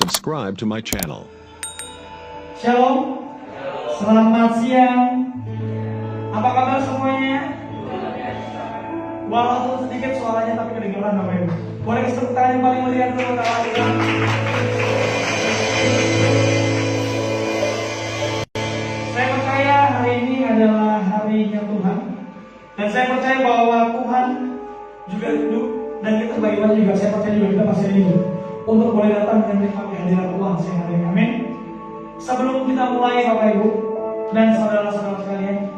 subscribe to my channel. Shalom, selamat siang. Apa kabar semuanya? Walaupun sedikit suaranya tapi kedengaran Bapak Ibu. Boleh kasih tepuk tangan yang paling meriah dulu kawan kita. Saya percaya hari ini adalah harinya Tuhan. Dan saya percaya bahwa Tuhan juga rindu. Dan kita bagaimana juga, saya percaya juga kita pasti rindu untuk boleh datang dan menikmati hadirat Tuhan siang hari ini. Amin. Sebelum kita mulai Bapak Ibu dan saudara-saudara sekalian,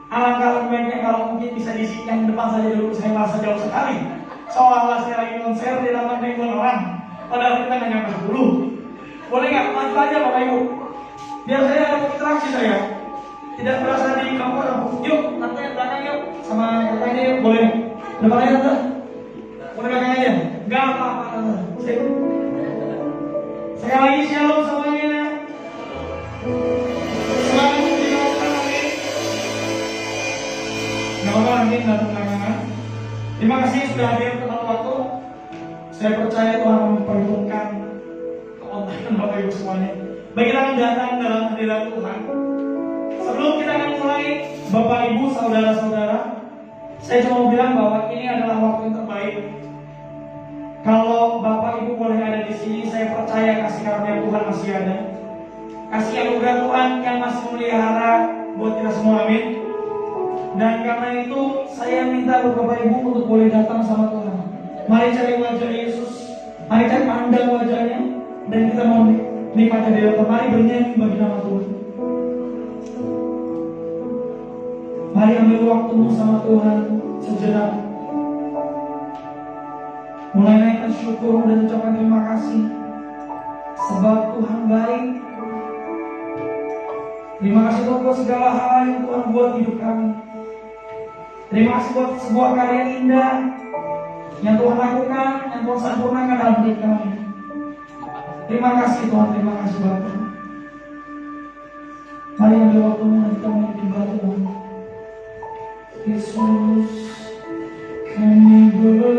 alangkah lebih baiknya kalau mungkin bisa disingkat depan saja dulu. Saya merasa jauh sekali, seolah-olah saya lagi konser di hadapan ribuan orang, padahal kita hanya 40. Boleh nggak maju aja Bapak Ibu, biar saya ada interaksi saya, tidak berasa di kampung. Yuk, nanti yang belakang yuk, sama katanya yuk, boleh. Depannya tante, boleh belakang aja, nggak apa-apa tante. Sekali lagi shalom semuanya. Selamat menjalankan amin. Gak apa-apa amin dan belakangan. Terima kasih sudah hadir tepat waktu. Saya percaya Tuhan memperhitungkan keontakan Bapak Ibu semuanya. Bagi yang datang dalam hadirat Tuhan. Sebelum kita akan mulai, Bapak Ibu, saudara-saudara, saya cuma mau bilang bahwa ini adalah waktu yang terbaik. Kalau Bapak Ibu boleh ada di sini, saya percaya kasih karunia Tuhan masih ada. Kasih anugerah Tuhan yang masih memelihara buat kita semua, amin. Dan karena itu saya minta Bapak Ibu untuk boleh datang sama Tuhan. Mari cari wajah Yesus, mari cari pandang wajahnya, dan kita mau nikmati dia. Mari bernyanyi bagi nama Tuhan. Mari ambil waktumu sama Tuhan sejenak. Mulai naikkan syukur dan ucapkan terima kasih, sebab Tuhan baik. Terima kasih Tuhan buat segala hal yang Tuhan buat hidup kami. Terima kasih buat sebuah karya indah yang Tuhan lakukan, yang Tuhan sempurnakan dalam hidup kami. Terima kasih Tuhan, terima kasih Bapa. Mari ambil waktumu dan kita menyembah Tuhan. Yesus, kami bersyukur.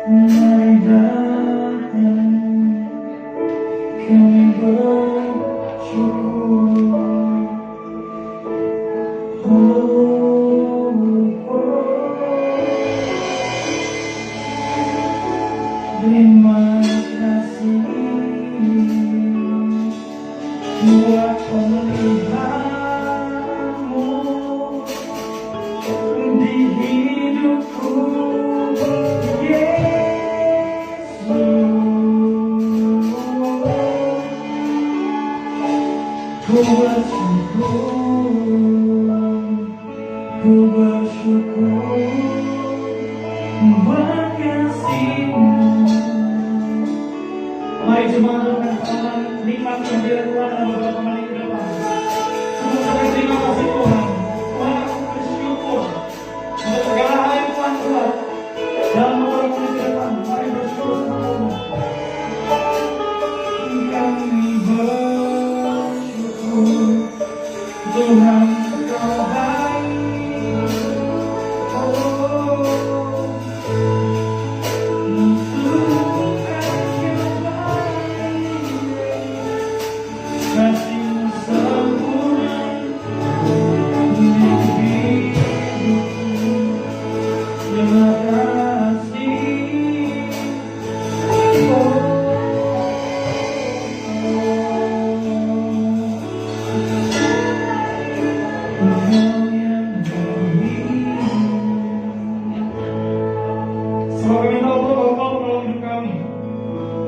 Mari datang, kami bersyukur. Terima kasih buat pemeliharanmu di hidupku, Yesus. Ku bersyukur buat kasih-Mu. Mari jemaat dengan Tuhan nikmati hadirat Tuhan dalam beberapa menit ke depan. Mengucapkan terima kasih Tuhan. Tuhan, aku bersyukur untuk segala hal yang Tuhan buat dalam beberapa menit ke depan. Mari bersyukur sama Tuhan. Kami bersyukur Tuhan, Kau baik.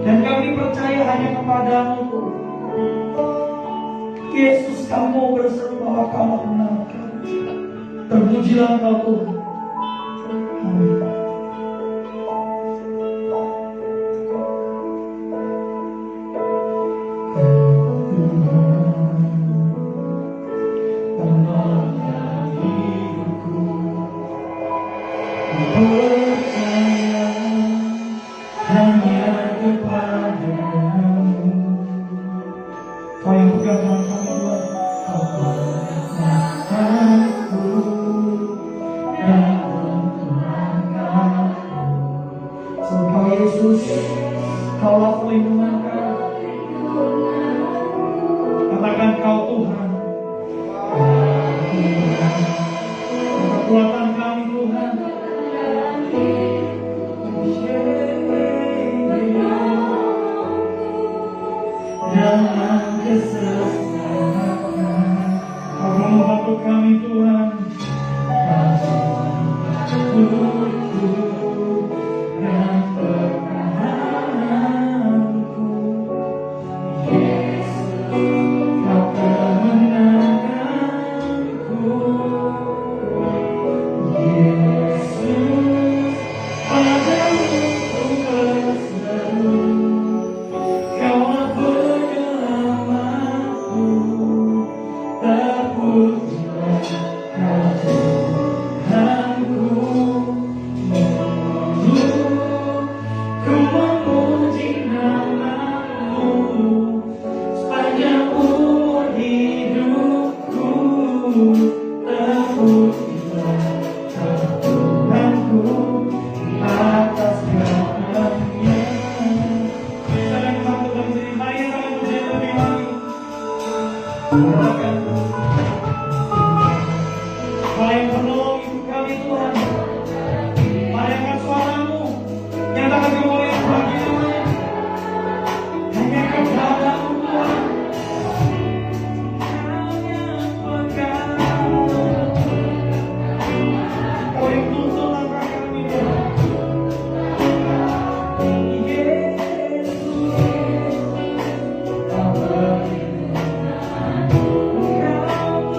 Dan kami percaya hanya kepadamu Tuhan. Yesus, kamu berseru bahwa kamu benar. Terpujilah Engkau Tuhan. Amin. Kau yang pegang tangan kami Tuhan. Kau pegang aku dan Engkau Tuhan. Kekuatan kami Tuhan. Dalam kesesakan Kau membantu kami Tuhan. Dan pertahananku Yesus, Kau kemenanganku. Yesus, padamu ku berseru, Kaulah penyelamatku. Terpujilah Kau Tuhanku. Ku memuji nama-Mu sepanjang umur hidupku. Terpujilah Kau Tuhanku di atas segalanya. Saya membantu dari sini, mari kita memuji lebih lagi. Mari penolong hidup kami Tuhan. Mari angkat suara-Mu, nyatakan kemuliaan bagi namanya. Hanya kepada-Mu Tuhan. Hanya Engkau. Kau yang tuntun langkah kami Tuhan. Yesus, Kau berfirman, Kau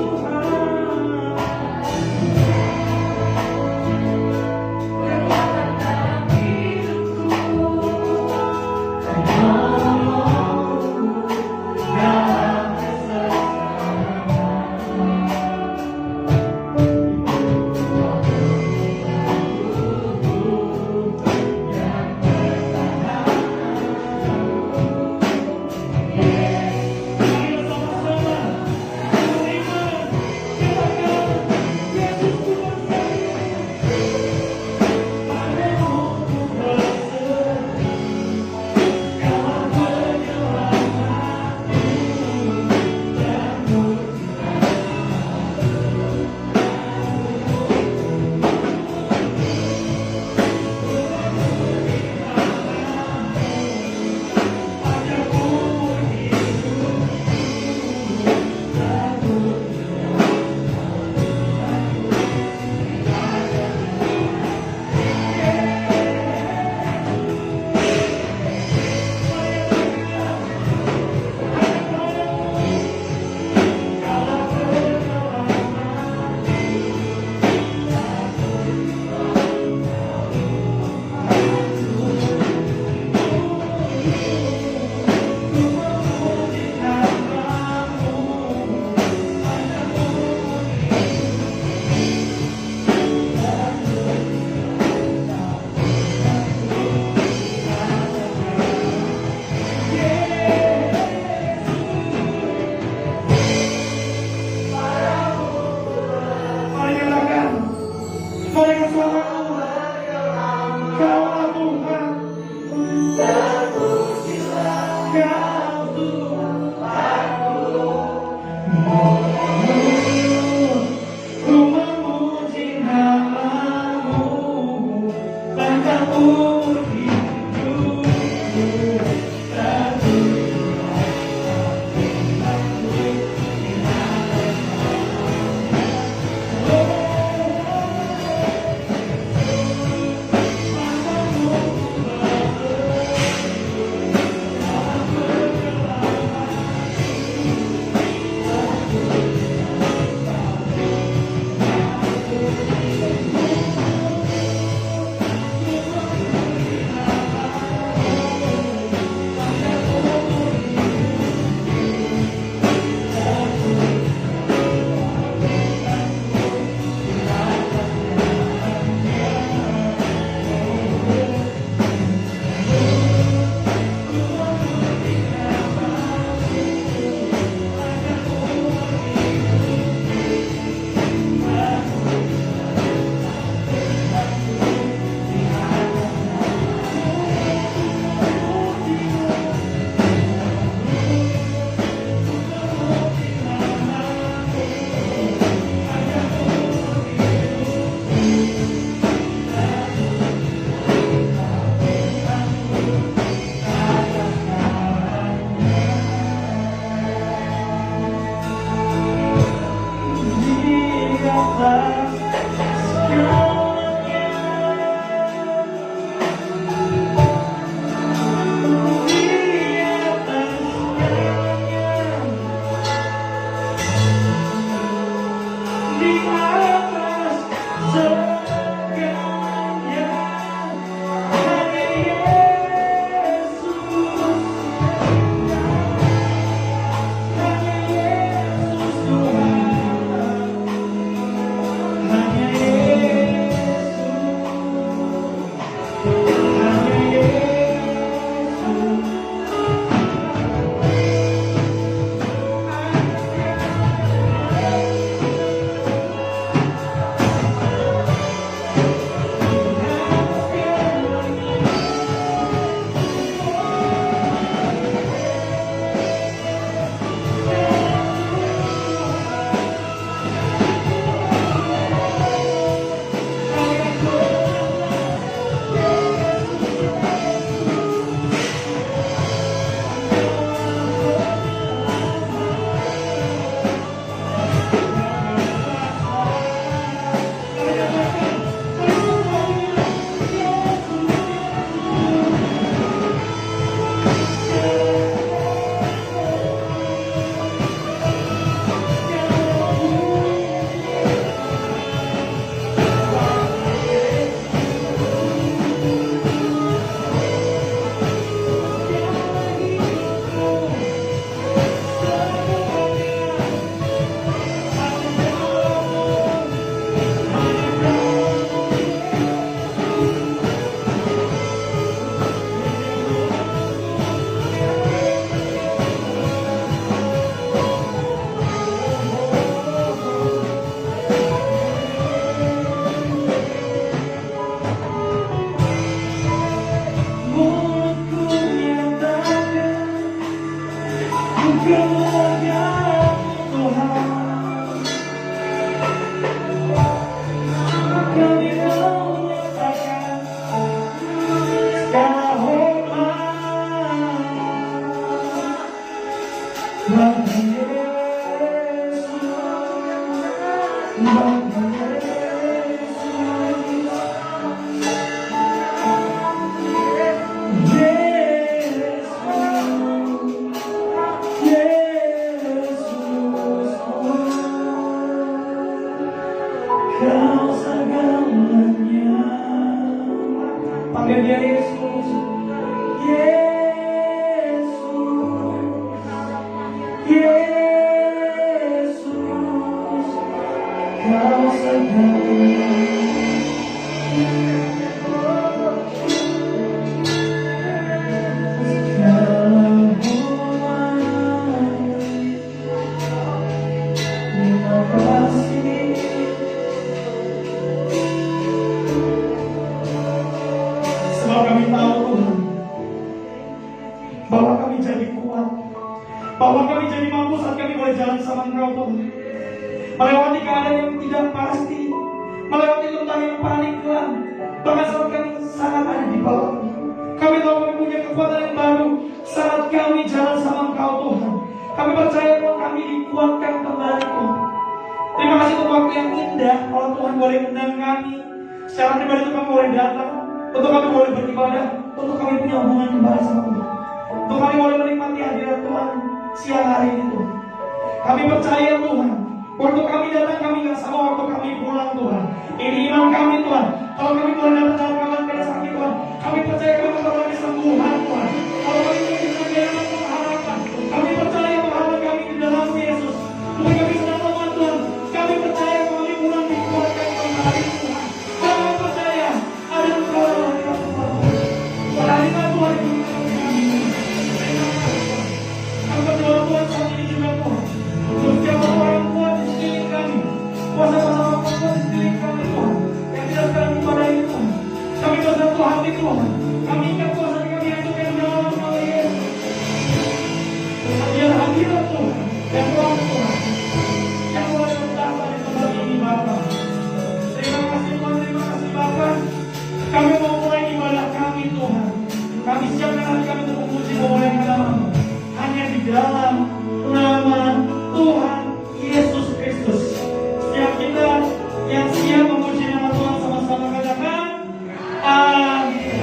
Kau segalanya. Panggil dia Yesus. Yesus, Yesus, kau segalanya. Terima kasih. Sebab kami tahu Tuhan, bahwa kami jadi kuat, bahwa kami jadi mampu saat kami boleh jalan sama Engkau Tuhan. Melewati keadaan yang tidak pasti, melewati lembah yang panik kelam, bahkan saat kami sangat ada di bawah. Kami tahu kami punya kekuatan yang baru saat kami jalan sama Engkau Tuhan. Kami percaya bahwa kami dikuatkan kembali Tuhan. Terima kasih untuk waktu yang indah, kalau Tuhan boleh undang kami. Secara pribadi itu kami boleh datang, untuk kami boleh beribadah, untuk kami punya hubungan kembali sama Tuhan. Untuk kami boleh menikmati hadirat Tuhan siang hari ini Tuhan. Kami percaya Tuhan, waktu kami datang kami gak sama waktu kami pulang Tuhan. Ini iman kami Tuhan. Kalau kami boleh datang dalam keadaan sakit Tuhan, kami percaya kami mengalami kesembuhan Tuhan. Kalau kami mengalami pengharapan, kami percaya pengharapan kami di dalam Yesus. Mungkin kami sedang lemah Tuhan, kami percaya kami pulang dikuatkan kembali Tuhan. Kami percaya ada Engkau yang Tuhan. Perhatikan Tuhan itu. Kami berdoa Tuhan saat ini juga Tuhan. Untuk setiap orang kuat di sekeliling kami, kuasa-kuasa orang kuat di sekeliling kami Tuhan, yang tidak sekarang ibadah ini Tuhan. Kami bersatu hati Tuhan. Kami ingat kuasa yang kami hancurkan di dalam nama Yesus. Biar hadirat Tuhan dan ruang Tuhan yang boleh bertambah di tempat ini Bapa. Terima kasih Tuhan, terima kasih Bapa. Kami mau mulai ibadah kami Tuhan. Kami siapkan hati kami untuk memuji memuliakan nama-Mu. Hanya di dalam nama Tuhan Yesus Kristus. Setiap kita yang siap memuji nama Tuhan sama-sama katakan amin.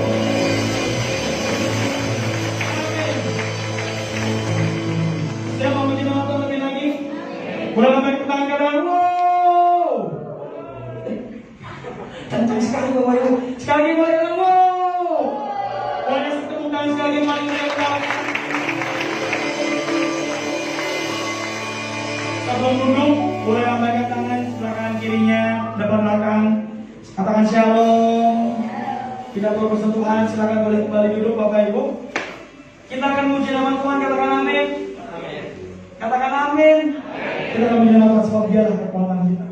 Amin. Siap memuji nama Tuhan lebih lagi? Boleh lambaikan tangan kanan. Wow. Kencang sekali Bapak Ibu. Sekali lagi boleh kanan. Wow. Boleh tepuk tangan sekali lagi mari kita. Sebelum duduk, boleh lambaikan tangan sebelah kanan kirinya, depan belakang. Katakan shalom. Tidak perlu bersentuhan, silakan boleh kembali duduk Bapak Ibu. Kita akan memuji nama Tuhan, katakan amin. Katakan amin. Kita akan memuji nama Tuhan sebab Dialah kekuatan kita.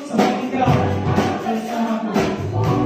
Sebab Engkau bersamaku.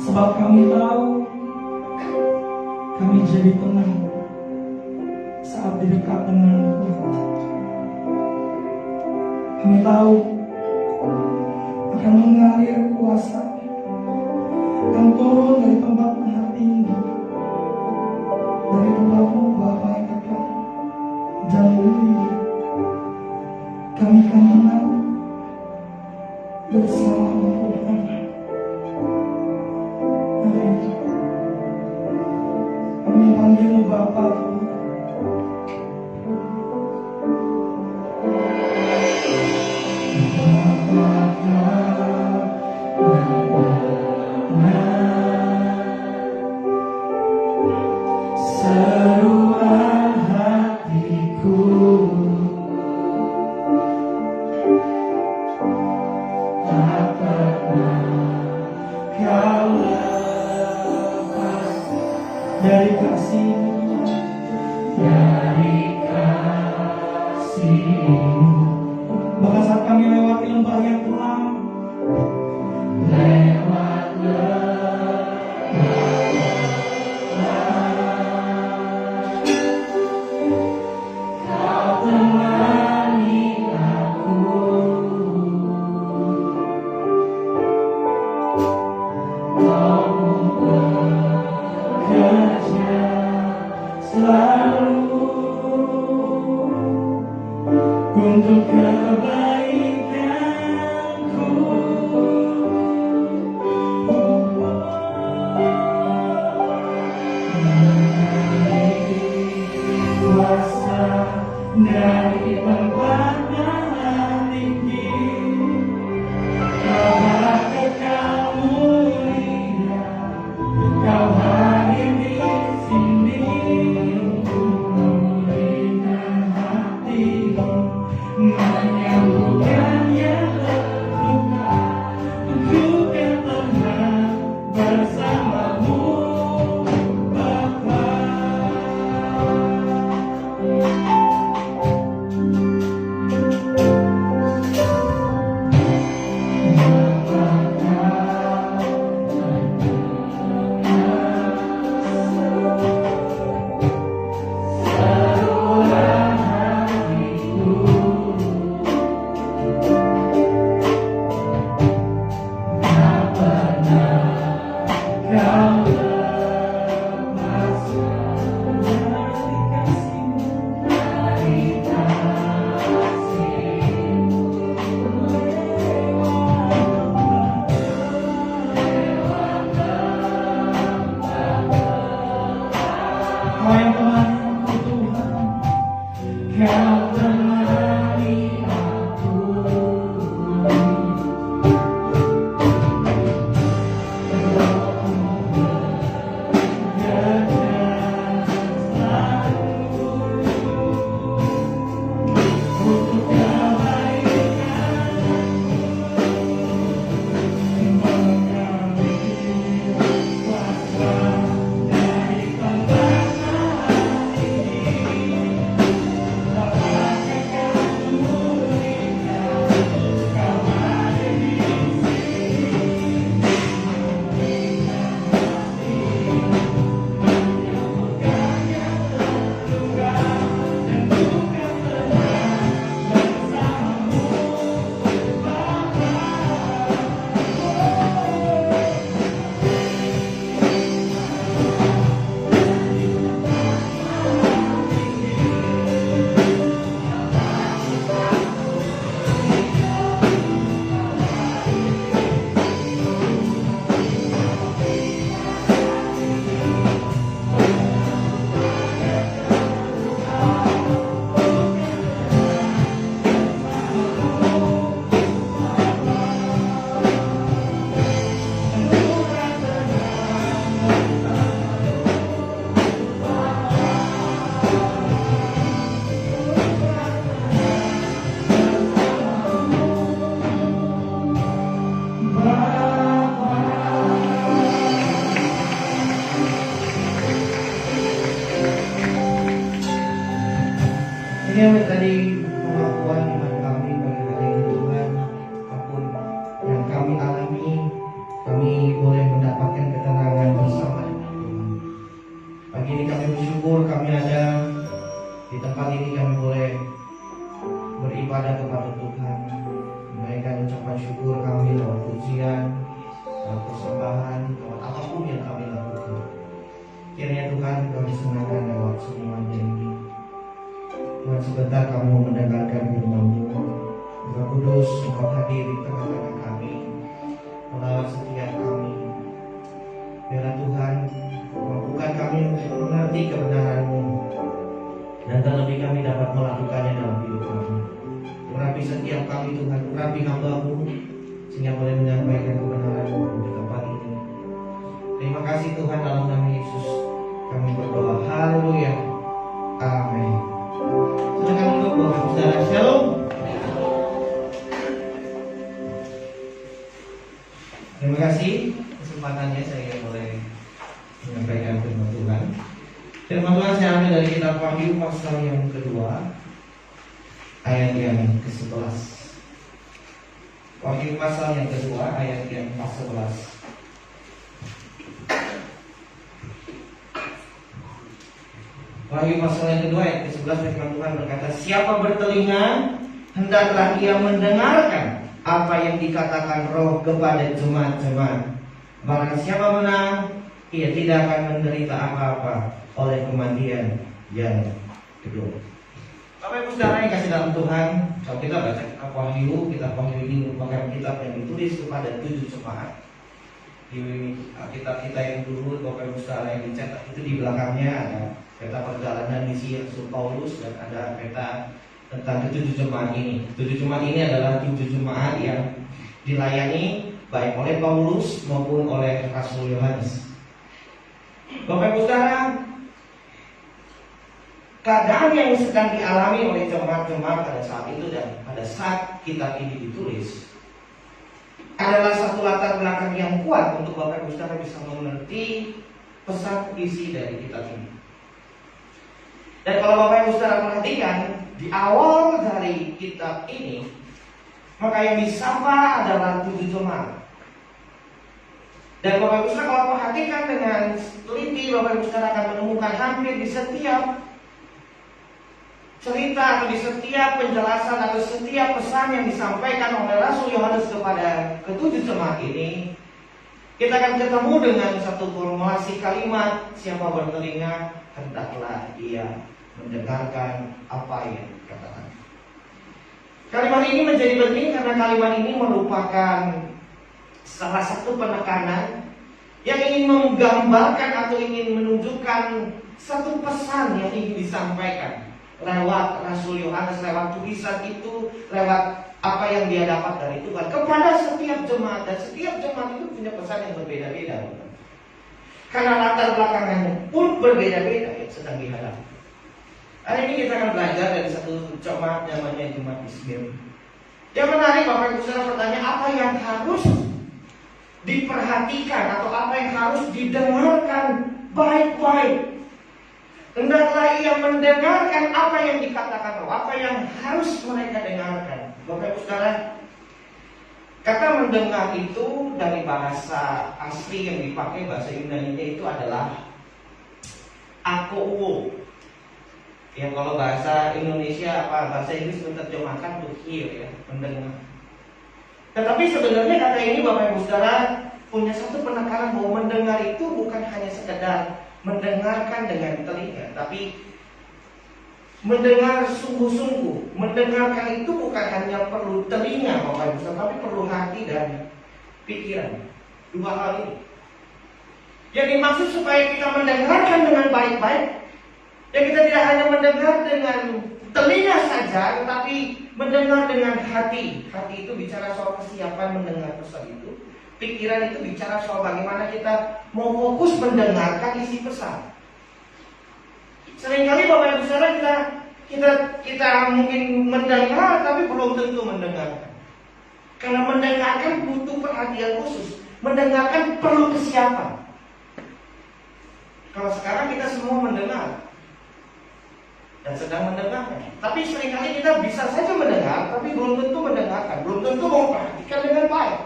Sebab kami tahu kami jadi tenang saat di dekat dengan-Mu. Kami tahu akan mengalir kuasa akan turun dari tempat yang tinggi, dari tempat-Mu Bapa yang kekal dan mulia. Kami akan menang bersama-Mu Tuhan. Amin. Kami memanggil-Mu Bapa Tuhan. Seruan hatiku tak pernah Kau lepas dari kasih-Mu, dari kasih-Mu. Bahkan saat kami lewati lembah yang kelam, lewat selalu untuk kebaikanku. Kuasa dari tempat yang tinggi, Kau kekal mulia, Kau hadir di sini untuk memulihkan hatiku, menyembuhkan yang terluka, untuk yang tenang bersama-Mu Bapa. Kau yang temani aku Tuhan, Kau temani aku. Untuk Ini yang tadi pengakuan iman kami bagi hari ini Tuhan, apapun yang kami alami, kami boleh mendapatkan tempat ini kami boleh beribadah kepada Tuhan, menaikkan ucapan syukur kami lewat pujian, lewat persembahan, lewat apapun yang kami lakukan. Kiranya Tuhan kami senangkan lewat semuanya ini. Tuhan, sebentar kami mau mendengarkan firman-Mu. Roh Kudus, Engkau hadir di tengah-tengah kami, melawat setiap kami. Biarlah Tuhan mampukan kami untuk mengerti kebenaran-Mu, dan terlebih kami dapat melakukannya dalam hidup kami. Urapi setiap kami Tuhan, urapi hamba-Mu, sehingga boleh menyampaikan kebenaran-Mu di tempat ini. Terima kasih Tuhan, dalam nama Yesus kami berdoa. Haleluya. Amin. Silakan duduk Bapak Saudara. Shalom. Terima kasih kesempatannya saya boleh menyampaikan firman Tuhan. Firman Tuhan saya ambil dari kitab Wahyu pasal yang kedua, ayat yang ke-11. Wahyu pasal yang kedua, ayat yang ke-11. Wahyu pasal yang kedua ayat ke-11, firman Tuhan berkata, siapa bertelinga, hendaklah ia mendengarkan apa yang dikatakan Roh kepada jemaat-jemaat. Barang siapa menang, ia tidak akan menderita apa-apa oleh kematian yang kedua. Bapak Ibu Saudara yang kasih dalam Tuhan, kalau kita baca kitab Wahyu ini merupakan kitab yang ditulis kepada 7 jemaat. Di kitab kita yang dulu, Bapak Ibu Saudara yang dicetak itu di belakangnya ada peta perjalanan misi Rasul Paulus dan ada peta tentang ke-7 jemaat ini. 7 jemaat ini adalah 7 jemaat yang dilayani baik oleh Paulus maupun oleh Rasul Yohanes. Bapak Ibu Saudara, keadaan yang sedang dialami oleh jemaat-jemaat pada saat itu dan pada saat kitab ini ditulis adalah satu latar belakang yang kuat untuk Bapak Ibu Saudara bisa mengerti pesan isi dari kitab ini. Dan kalau Bapak Ibu Saudara perhatikan di awal dari kitab ini, maka yang disapa adalah 7 jemaat. Dan Bapak Ibu Saudara kalau perhatikan dengan teliti, Bapak Ibu Saudara akan menemukan hampir di setiap cerita atau di setiap penjelasan atau setiap pesan yang disampaikan oleh Rasul Yohanes kepada ke-7 jemaat ini, kita akan ketemu dengan satu formulasi kalimat, siapa bertelinga hendaklah ia mendengarkan apa yang dikatakan. Kalimat ini menjadi penting karena kalimat ini merupakan salah satu penekanan yang ingin menggambarkan atau ingin menunjukkan satu pesan yang ingin disampaikan lewat Rasul Yohanes, lewat tulisan itu, lewat apa yang dia dapat dari Tuhan kepada setiap jemaat. Dan setiap jemaat itu punya pesan yang berbeda-beda, karena latar belakangnya pun berbeda-beda yang sedang dihadapi. Hari ini kita akan belajar dari satu jemaat namanya Jemaat Izmir. Yang menarik Bapak Ibu Saudara, pertanyaan apa yang harus diperhatikan atau apa yang harus didengarkan baik-baik. Hendaklah ia mendengarkan apa yang dikatakan Roh, apa yang harus mereka dengarkan. Bapak Ibu Saudara, kata mendengar itu dari bahasa asli yang dipakai bahasa Yunani-nya itu adalah akouo. Ya kalau bahasa Indonesia bahasa Inggris menerjemahkan to hear, ya, mendengar. Tetapi sebenarnya kata ini Bapak Ibu Saudara punya satu penekanan bahwa mendengar itu bukan hanya sekedar mendengarkan dengan telinga, tapi mendengar sungguh-sungguh. Mendengarkan itu bukan hanya perlu telinga Bapak Ibu Saudara, tapi perlu hati dan pikiran. Dua hal ini. Yang dimaksud supaya kita mendengarkan dengan baik-baik, ya kita tidak hanya mendengar dengan telinga saja, tetapi mendengar dengan hati. Hati itu bicara soal kesiapan mendengar pesan itu. Pikiran itu bicara soal bagaimana kita mau fokus mendengarkan isi pesan. Seringkali Bapak Ibu Saudara kita mungkin mendengar tapi belum tentu mendengarkan. Karena mendengarkan butuh perhatian khusus. Mendengarkan perlu kesiapan. Kalau sekarang kita semua mendengar dan sedang mendengarkan, tapi seringkali kita bisa saja mendengar tapi belum tentu mendengarkan, belum tentu memperhatikan dengan baik.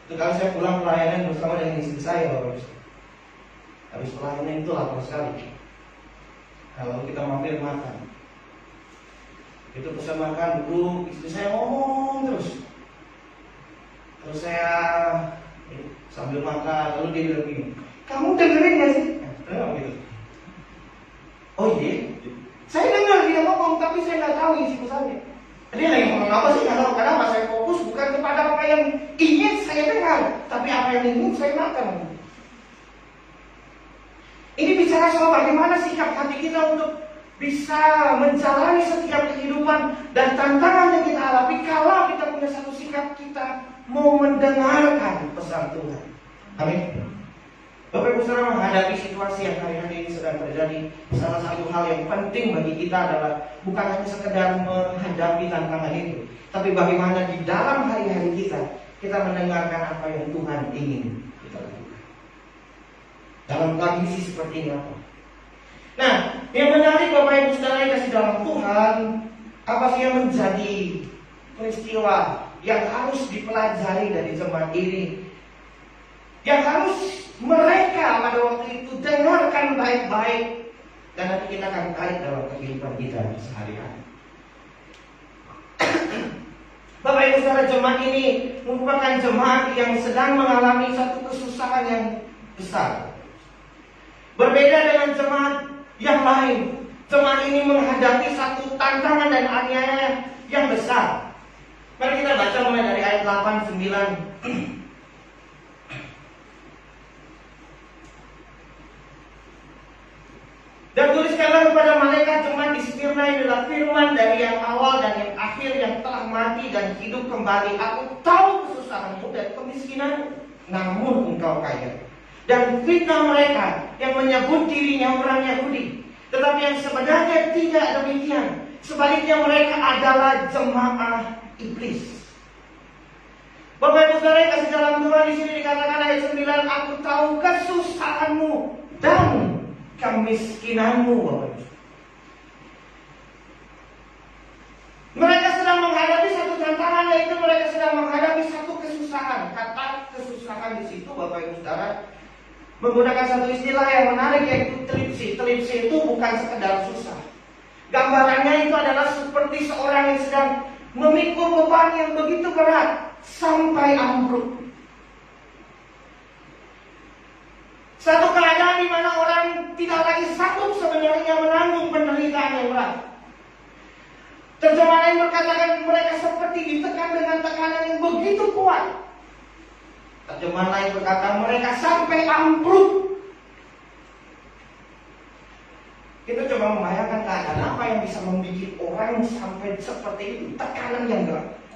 Itu kalau saya pulang pelayanan bersama dengan istri saya, habis pelayanan itu lapar sekali. Kalau kita mampir makan, itu pesan makan, duduk, istri saya ngomong terus. Terus saya sambil makan, lalu dia bilang gini, kamu dengerin gak sih? Gitu. Oh iya, saya dengar dia ngomong, tapi saya nggak tahu isi pesannya. Dia lagi ngomong apa sih? Nggak tahu. Kenapa? Saya fokus bukan kepada apa yang ingin saya dengar, tapi apa yang ingin saya makan. Ini bicara soal bagaimana sikap hati kita untuk bisa menjalani setiap kehidupan dan tantangan yang kita hadapi kalau kita punya satu sikap kita mau mendengarkan pesan Tuhan. Amin. Bapak Ibu Saudara, menghadapi situasi yang hari-hari ini sedang terjadi, salah satu hal yang penting bagi kita adalah bukan hanya sekedar menghadapi tantangan itu, tapi bagaimana di dalam hari-hari kita mendengarkan apa yang Tuhan ingin kita lakukan. Dalam kondisi seperti ini apa? Nah, yang menarik Bapak Ibu Saudara yang kasih dalam Tuhan, apa sih yang menjadi peristiwa yang harus dipelajari dari jemaat ini, yang harus mereka pada waktu itu dengarkan baik-baik, dan nanti kita akan tarik dalam kehidupan kita sehari-hari. Bapak Ibu Saudara, jemaat ini merupakan jemaat yang sedang mengalami satu kesusahan yang besar. Berbeda dengan jemaat yang lain, jemaat ini menghadapi satu tantangan dan aniaya yang besar. Mari kita baca mulai dari ayat 8, 9. Dan tuliskanlah kepada malaikat jemaat di Smyrna inilah firman dari yang awal dan yang akhir yang telah mati dan hidup kembali. Aku tahu kesusahanmu dan kemiskinanmu, namun engkau kaya. Dan fitnah mereka yang menyebut dirinya orang Yahudi, tetapi yang sebenarnya tidak demikian. Sebaliknya mereka adalah jemaah iblis. Bapak Ibu Saudara yang kasih dalam Tuhan, di sini dikatakan ayat 9, aku tahu kesusahanmu dan kemiskinanmu, Bapak Ibu. Mereka sedang menghadapi satu tantangan, yaitu mereka sedang menghadapi satu kesusahan. Kata kesusahan di situ, Bapak Ibu Saudara, menggunakan satu istilah yang menarik, yaitu telipsi. Telipsi itu bukan sekedar susah. Gambarannya itu adalah seperti seorang yang sedang memikul beban yang begitu berat sampai ambruk. Satu keadaan di mana orang tidak lagi sanggup sebenarnya menanggung penderitaan yang berat. Terjemahan lain berkatakan mereka seperti ditekan dengan tekanan yang begitu kuat. Terjemahan lain berkata mereka sampai ambruk. Kita coba membayangkan keadaan apa yang bisa membuat orang sampai seperti itu. Tekanan yang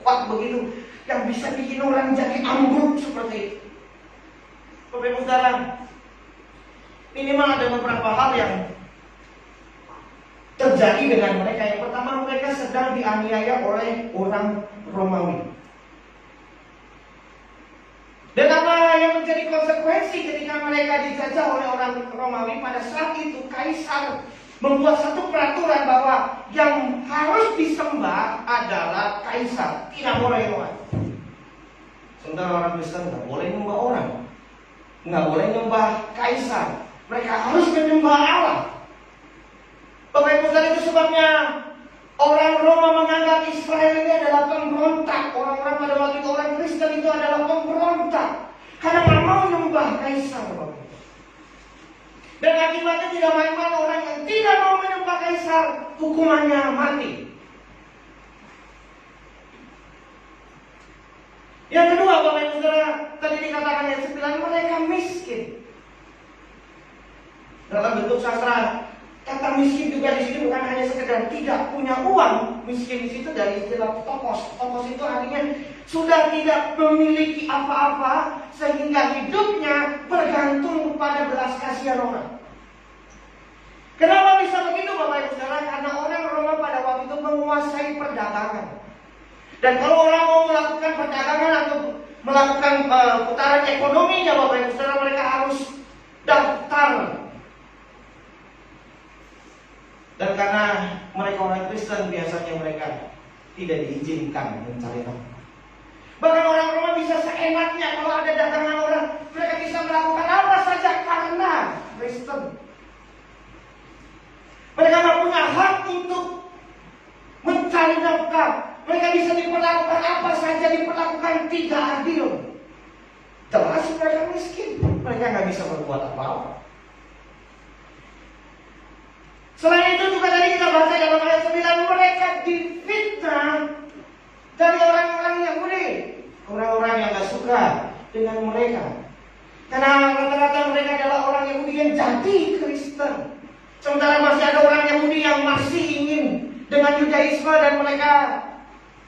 kuat begitu, yang bisa bikin orang jadi ambruk seperti itu. Bapak Ibu Saudara, minimal ada beberapa hal yang terjadi dengan mereka. Yang pertama, mereka sedang dianiaya oleh orang Romawi. Dan apa yang menjadi konsekuensi ketika mereka dijajah oleh orang Romawi? Pada saat itu Kaisar membuat satu peraturan bahwa yang harus disembah adalah Kaisar, tidak boleh orang. Sementara orang Kristen nggak boleh menyembah orang, nggak boleh menyembah Kaisar. Mereka harus menyembah Allah. Bapak Ibu Saudara, itu sebabnya orang Roma menganggap Israel ini adalah pemberontak. Orang-orang pada waktu itu, orang Kristen itu adalah pemberontak karena nggak mau menyembah Kaisar. Dan akibatnya tidak main-main, orang yang tidak mau menyembah Kaisar hukumannya mati. Yang kedua, Bapak Ibu Saudara, tadi dikatakan ayat 9, mereka miskin. Dalam bentuk sastra, kata miskin juga di sini bukan hanya sekedar tidak punya uang. Miskin di situ dari istilah tokos. Tokos itu artinya sudah tidak memiliki apa-apa sehingga hidupnya bergantung kepada belas kasihan orang. Kenapa bisa begitu, Bapak Ibu Saudara? Karena orang Roma pada waktu itu menguasai perdagangan. Dan kalau orang mau melakukan perdagangan atau melakukan putaran ekonominya, Bapak Ibu Saudara, mereka harus daftar. Dan karena mereka orang Kristen, biasanya mereka tidak diizinkan mencari nafkah. Bahkan orang Roma bisa seenaknya kalau ada dagangan orang, mereka bisa melakukan apa saja karena Kristen. Mereka nafkah. Mereka bisa diperlakukan apa saja, diperlakukan tidak adil. Jelas mereka miskin, mereka nggak bisa berbuat apa-apa. Selain itu juga tadi kita baca dalam ayat 9, mereka difitnah dari orang-orang Yahudi, orang-orang yang gak suka dengan mereka. Karena rata-rata mereka adalah orang Yahudi yang jadi Kristen. Sementara masih ada orang Yahudi yang masih ingin dengan Yudaisme dan mereka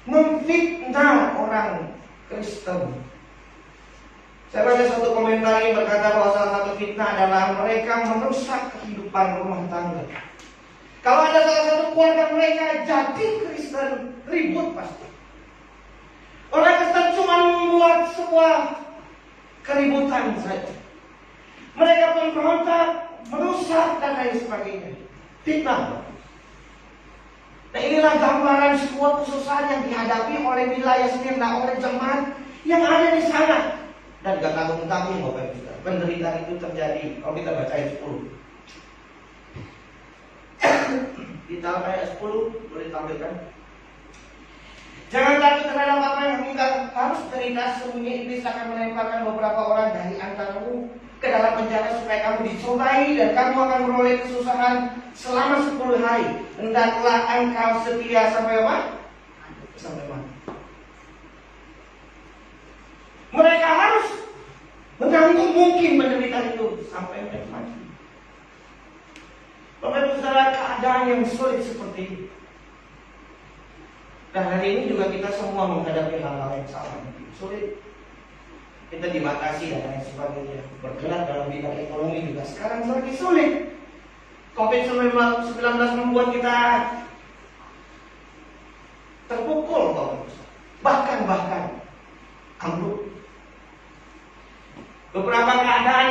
memfitnah orang Kristen. Saya baca satu komentar yang berkata bahwa salah satu fitnah adalah mereka merusak kehidupan rumah tangga. Kalau ada salah satu keluarga mereka jadi Kristen, ribut pasti. Orang Kristen cuma membuat sebuah keributan saja. Mereka pemberontak, merusak dan lain sebagainya. Fitnah. Nah, inilah gambaran sebuah kesusahan yang dihadapi oleh wilayah Smyrna, oleh jemaat yang ada di sana. Dan gak tanggung-tanggung Bapak Ibu. Penderitaan itu terjadi. Kalau kita baca ayat 10. Di dalam ayat 10 boleh tampilkan. Jangan takut terhadap apa yang engkau harus derita. Sesungguhnya iblis akan melemparkan beberapa orang dari antaramu ke dalam penjara supaya kamu dicobai dan kamu akan beroleh kesusahan selama 10 hari. Hendaklah engkau setia sampai apa? Sampai mati. Mereka harus menanggung mungkin penderitaan itu sampai mereka mati. Bapak Ibu Saudara, keadaan yang sulit seperti ini. Dan hari ini juga kita semua menghadapi hal-hal yang sama. Sulit. Kita dibatasi dan lain sebagainya. Bergerak dalam bidang ekonomi juga sekarang lagi sulit. COVID-19 membuat kita terpukul, bahkan ambruk. Beberapa keadaan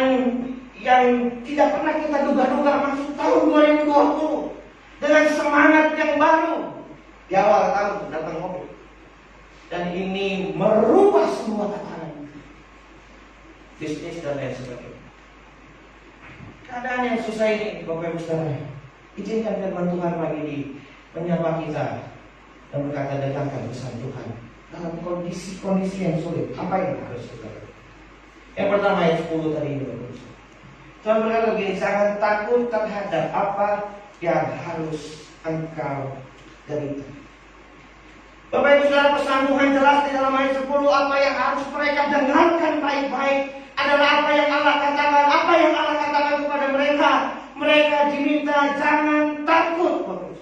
yang tidak pernah kita duga-duga masuk tahun 2020 dengan semangat yang baru. Di awal tahun datang COVID, dan ini merubah semua tatanan bisnis dan lain sebagainya. Keadaan yang susah ini, Bapak Ibu Saudara, izinkan firman Tuhan lagi di menyapa kita dan berkata, datangkan pesan Tuhan dalam kondisi-kondisi yang sulit. Apa yang harus kita lakukan? Yang pertama ayat 10 tadi ini, Bapak Ibu. Tuhan berkata begini, jangan takut terhadap apa yang harus engkau derita. Bapak Ibu Saudara, pesan Tuhan jelas di dalam ayat 10. Apa yang harus mereka dengarkan baik-baik adalah apa yang Allah katakan. Apa yang Allah katakan kepada mereka. Mereka diminta jangan takut, Bapak Ibu,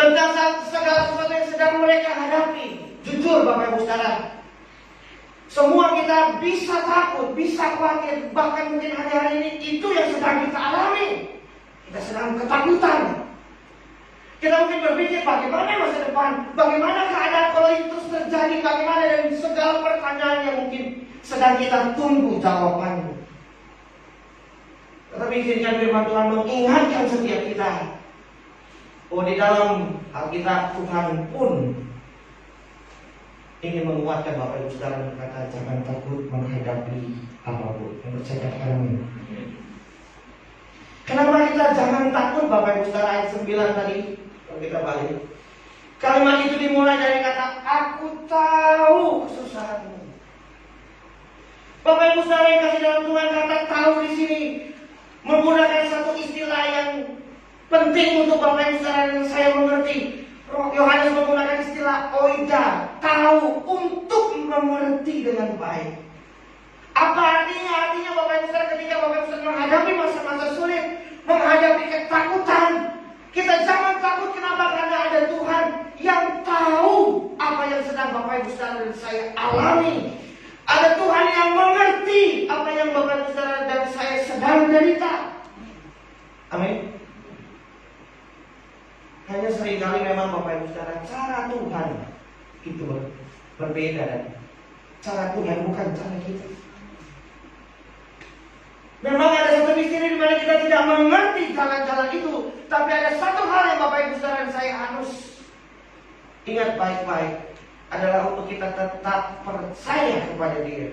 tentang segala sesuatu yang sedang mereka hadapi. Jujur Bapak Ibu Saudara, semua kita bisa takut, bisa khawatir. Bahkan mungkin hari-hari ini itu yang sedang kita alami. Kita sedang ketakutan. Kita mungkin berpikir bagaimana masa depan, bagaimana keadaan kalau itu terjadi, bagaimana, dan segala pertanyaan yang mungkin sedang kita tunggu jawabannya. Tetapi izinkan firman Tuhan mengingatkan setiap kita, oh di dalam Alkitab Tuhan pun ingin menguatkan Bapak Ibu Saudara, berkata jangan takut menghadapi apapun. Yang percaya kami. Kenapa kita jangan takut Bapak Ibu Saudara? Ayat 9 tadi, kalau kita balik, kalimat itu dimulai dari kata aku tahu kesusahanmu. Bapak Ibu Saudara yang kasih dalam Tuhan, kata tahu di sini menggunakan satu istilah yang penting untuk Bapak Ibu Saudara dan saya mengerti. Yohanes menggunakan istilah oida, tahu, untuk mengerti dengan baik. Apa artinya? Artinya Bapak Ibu Saudara, ketika Bapak Ibu Saudara menghadapi masa-masa sulit, menghadapi ketakutan, kita jangan takut. Kenapa? Karena ada Tuhan yang tahu apa yang sedang Bapak Ibu Saudara dan saya alami. Ada Tuhan yang mengerti apa yang Bapak Ibu Saudara dan saya sedang derita. Amin. Hanya seringkali memang Bapak Ibu Saudara, cara Tuhan itu berbeda, dan cara Tuhan bukan cara kita. Memang ada satu misteri di mana kita tidak mengerti jalan-jalan itu, tapi ada satu hal yang Bapak Ibu Saudara dan saya harus ingat baik-baik, adalah untuk kita tetap percaya kepada Dia.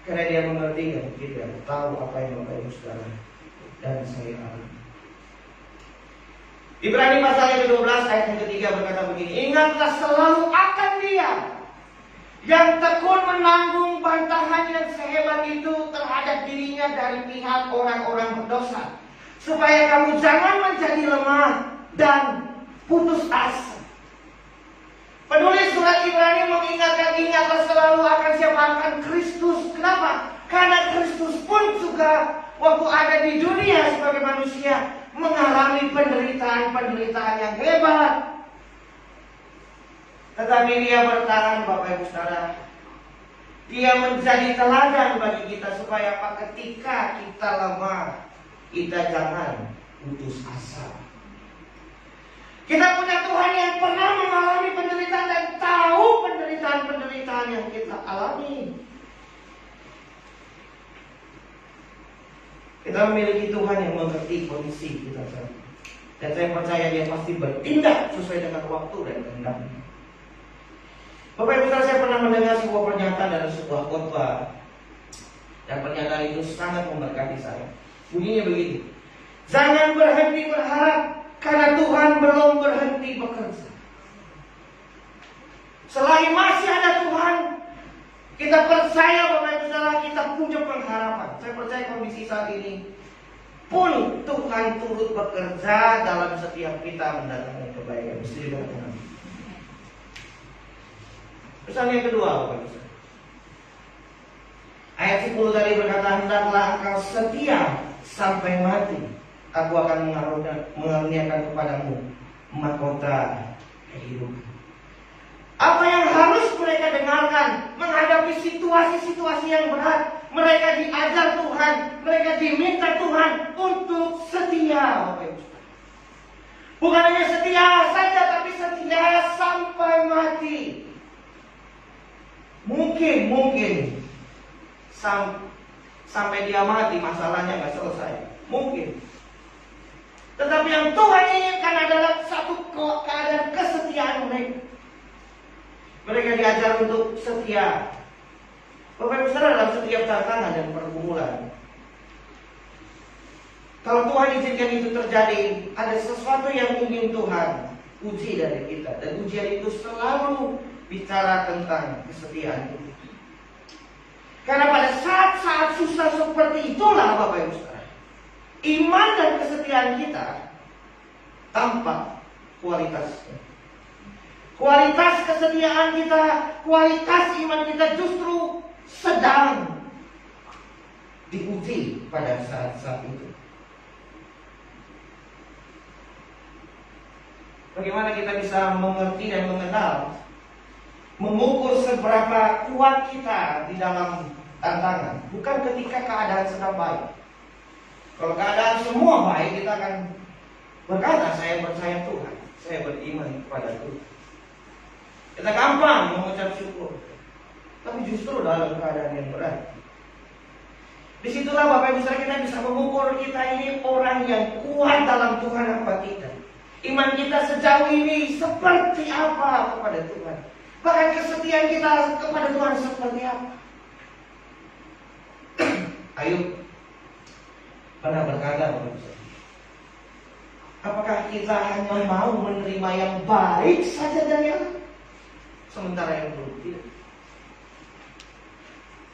Karena Dia mengerti dan kita tahu apa yang Bapak Ibu Saudara dan saya alami. Ibrani pasal yang ke-12 ayat yang ketiga berkata begini, ingatlah selalu akan Dia yang tekun menanggung bantahan yang sehebat itu terhadap dirinya dari pihak orang-orang berdosa, supaya kamu jangan menjadi lemah dan putus asa. Penulis surat Ibrani mengingatkan, ingatlah selalu akan siapa? Akan Kristus. Kenapa? Karena Kristus pun juga waktu ada di dunia sebagai manusia mengalami penderitaan-penderitaan yang hebat. Tetapi Dia bertahan, Bapak Ibu Saudara. Dia menjadi teladan bagi kita supaya ketika kita lemah, kita jangan putus asa. Kita punya Tuhan yang pernah mengalami penderitaan dan tahu penderitaan-penderitaan yang kita alami. Kita memiliki Tuhan yang mengerti kondisi kita sekarang. Dan saya percaya Dia pasti bertindak sesuai dengan waktu dan kehendaknya. Bapak Ibu Saudara, saya pernah mendengar sebuah pernyataan dalam sebuah khotbah. Dan pernyataan itu sangat memberkati saya. Bunyinya begini, jangan berhenti berharap karena Tuhan belum berhenti bekerja. Selagi masih ada Tuhan, kita percaya Bapak Ibu Saudara, kita punya pengharapan. Saya percaya kondisi saat ini pun Tuhan turut bekerja dalam setiap kita mendatangkan kebaikan. Mesti berkenan. Pesan yang kedua, Bapak Ibu Saudara. Ayat 10 tadi berkata, hendaklah engkau setia sampai mati. Aku akan mengaruniakan kepadamu mahkota kehidupan. Apa yang harus mereka dengarkan menghadapi situasi-situasi yang berat? Mereka diajar Tuhan, mereka diminta Tuhan untuk setia, Bapak Ibu. Bukan hanya setia saja, tapi setia sampai mati. Mungkin sampai dia mati masalahnya nggak selesai. Mungkin. Tetapi yang Tuhan inginkan adalah satu keadaan kesetiaan mereka. Mereka diajar untuk setia. Bapak Ibu Saudara, dalam setiap tantangan dan pergumulan, kalau Tuhan izinkan itu terjadi, ada sesuatu yang ingin Tuhan uji dari kita. Dan ujian itu selalu bicara tentang kesetiaan itu. Karena pada saat-saat susah seperti itulah Bapak Ibu Saudara, iman dan kesetiaan kita tampak kualitasnya. Kualitas kesetiaan kita, kualitas iman kita justru sedang diuji pada saat-saat itu. Bagaimana kita bisa mengerti dan mengenal, mengukur seberapa kuat kita di dalam tantangan? Bukan ketika keadaan sedang baik. Kalau keadaan semua baik, kita akan berkata, saya percaya Tuhan, saya beriman kepada Tuhan. Kita gampang mengucap syukur. Tapi justru dalam keadaan yang berat, disitulah Bapak Ibu Saudara kita bisa mengukur kita ini orang yang kuat dalam Tuhan apa tidak. Iman kita sejauh ini seperti apa kepada Tuhan. Bahkan kesetiaan kita kepada Tuhan seperti apa. Ayub pernah berkata, Bapak Ibu Saudara, apakah kita hanya mau menerima yang baik saja dari Allah, sementara yang buruk tidak?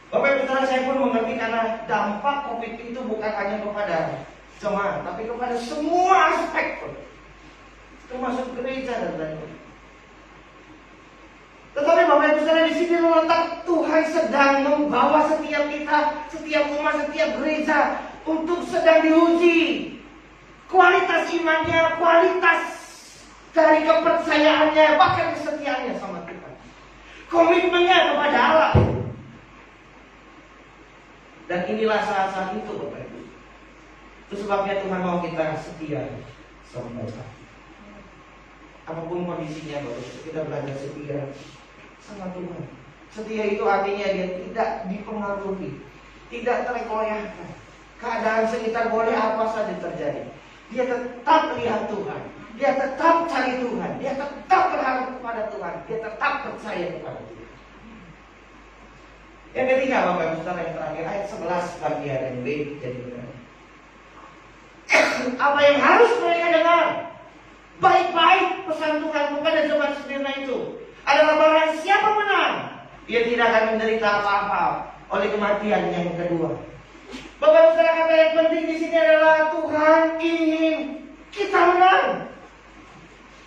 Bapak Ibu Saudara, saya pun mengerti karena dampak COVID itu bukan hanya kepada jemaat, tapi kepada semua aspek, termasuk gereja dan lain-lain. Tetapi Bapak Ibu Saudara, di sini terletak Tuhan sedang membawa setiap kita, setiap umat, setiap gereja untuk sedang diuji. Kualitas imannya, kualitas dari kepercayaannya, bahkan kesetiaannya sama Tuhan. Komitmennya kepada Allah. Dan inilah saat-saat itu Bapak Ibu. Itu sebabnya Tuhan mau kita setia sampai akhir. Apapun kondisinya Bapak Ibu, kita belajar setia sama Tuhan. Setia itu artinya dia tidak dipengaruhi, tidak tergoyahkan. Keadaan sekitar boleh apa saja terjadi, dia tetap lihat Tuhan, dia tetap cari Tuhan, dia tetap berharap kepada Tuhan, dia tetap percaya kepada Tuhan. Yang ketiga Bapak Ibu Saudara, yang terakhir ayat 11 bagian yang B jadi benar. Apa yang harus mereka dengar? Baik-baik pesan Tuhan kepada jemaat Smyrna itu adalah barang siapa menang, ia tidak akan menderita apa-apa oleh kematian yang kedua. Bapak Saudara, kata yang penting di sini adalah Tuhan ingin kita menang.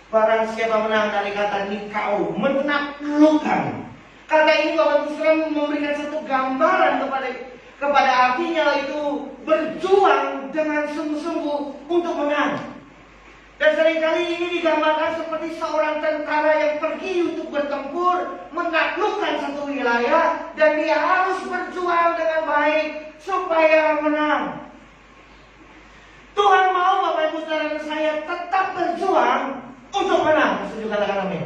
Barang siapa menang dari kata nikau, menaklukkan. Kata ini Bapak Saudara memberikan satu gambaran kepada artinya itu berjuang dengan sungguh-sungguh untuk menang. Dan seringkali ini digambarkan seperti seorang tentara yang pergi untuk bertempur, menaklukkan satu wilayah, dan dia harus berjuang dengan baik supaya menang. Tuhan mau Bapak Ibu Saudara dan saya tetap berjuang untuk menang. Setuju katakan amin.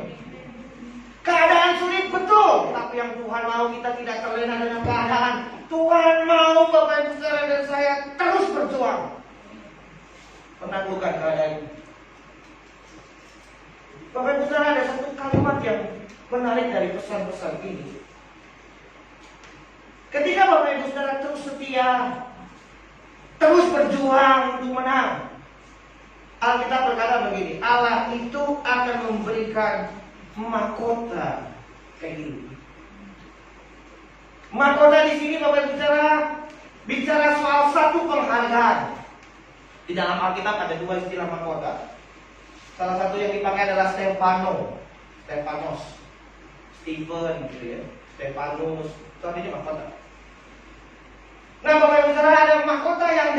Keadaan sulit betul, tapi yang Tuhan mau kita tidak terlena dengan keadaan. Tuhan mau Bapak Ibu Saudara dan saya terus berjuang menaklukkan keadaan ini. Bapak Ibu Saudara, ada satu kalimat yang menarik dari pesan-pesan ini. Ketika Bapak Ibu Saudara terus setia, terus berjuang untuk menang, Alkitab berkata begini, Allah itu akan memberikan mahkota kehidupan. Mahkota di sini Bapak Ibu Saudara bicara soal satu penghargaan. Di dalam Alkitab ada dua istilah mahkota. Salah satu yang dipakai adalah Stefanos, Stephen gitu ya, Stefanus, itu artinya mahkota. Nah Bapak Ibu Saudara, ada mahkota yang